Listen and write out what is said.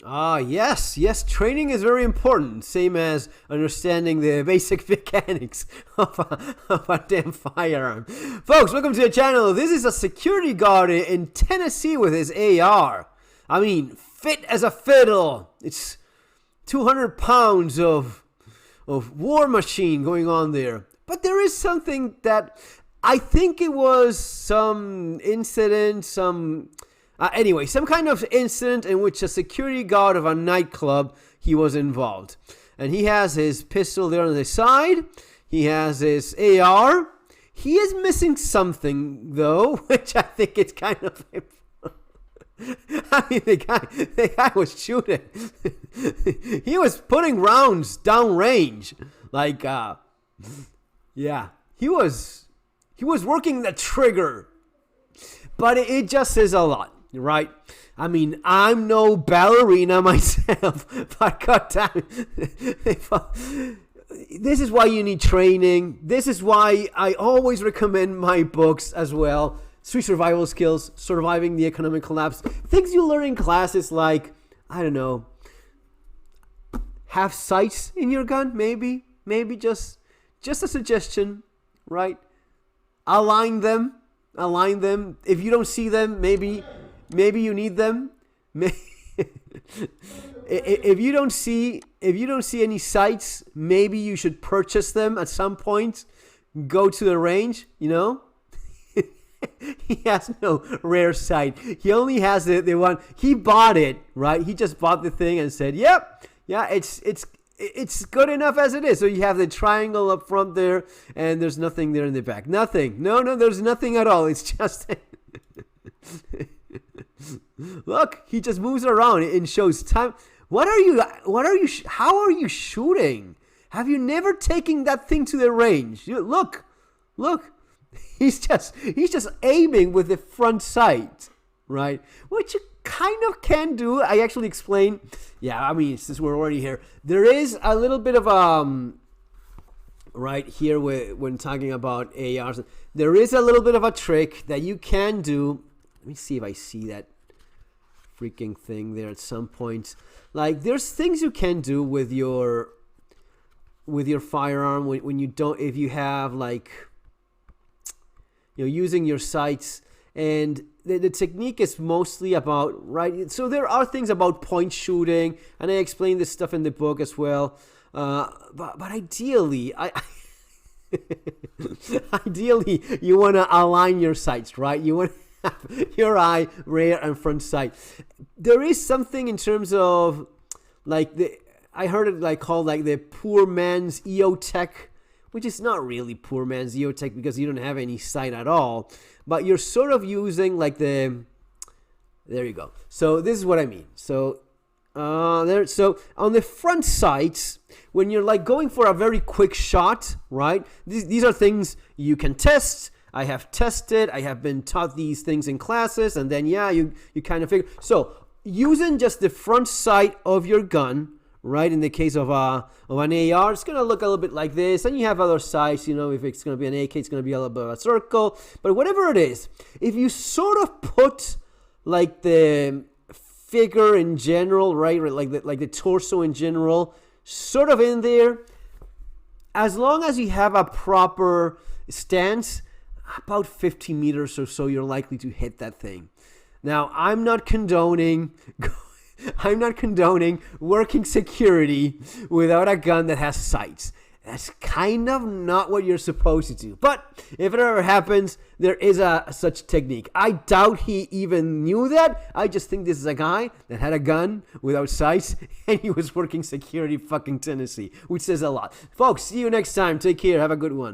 Yes, training is very important, same as understanding the basic mechanics of a damn firearm. Folks, welcome to the channel. This is a security guard in Tennessee with his AR. I mean, fit as a fiddle. It's 200 pounds of war machine going on there. But there is something that I think it was some incident, some kind of incident in which a security guard of a nightclub, he was involved. And he has his pistol there on the side. He has his AR. He is missing something, though, which I think it's kind of... I mean, the guy was shooting. He was putting rounds down range. Like, yeah, he was working the trigger. But it just says a lot. Right? I mean, I'm no ballerina myself, but goddamn, this is why you need training. This is why I always recommend my books as well. Street survival skills, surviving the economic collapse. Things you learn in classes like, I don't know, have sights in your gun, maybe just a suggestion, right? Align them. If you don't see them, maybe you need them. If you don't see any sights, maybe you should purchase them at some point. Go to the range, you know. He has no rare sight. He only has the one. He bought it, right? He just bought the thing and said, "Yep, yeah, it's good enough as it is." So you have the triangle up front there, and there's nothing there in the back. Nothing. No, there's nothing at all. It's just. Look, he just moves around and shows time. How are you shooting? Have you never taken that thing to the range? Look. He's just aiming with the front sight, right? Which you kind of can do. I actually explained. Yeah, I mean, since we're already here, there is a little bit of right here when talking about ARs, there is a little bit of a trick that you can do. Let me see if I see that freaking thing there at some point. Like, there's things you can do with your firearm when you don't, if you have, like, you know, using your sights. And the technique is mostly about, right? So there are things about point shooting, and I explain this stuff in the book as well. But ideally, ideally, you want to align your sights, right? You want your eye, rear, and front sight. There is something in terms of, like, I heard it like called like the poor man's EOTech, which is not really poor man's EOTech because you don't have any sight at all, but you're sort of using like there you go. So this is what I mean. So so on the front sights, when you're like going for a very quick shot, right? These are things you can test. I have tested. I have been taught these things in classes, and then you kind of figure. So using just the front sight of your gun, right? In the case of an AR, it's gonna look a little bit like this, and you have other sights. You know, if it's gonna be an AK, it's gonna be a little bit of a circle. But whatever it is, if you sort of put like the figure in general, right? Like the torso in general, sort of in there, as long as you have a proper stance, about 50 meters or so, you're likely to hit that thing. Now, I'm not condoning working security without a gun that has sights. That's kind of not what you're supposed to do. But if it ever happens, there is such technique. I doubt he even knew that. I just think this is a guy that had a gun without sights, and he was working security fucking Tennessee, which says a lot. Folks, see you next time. Take care. Have a good one.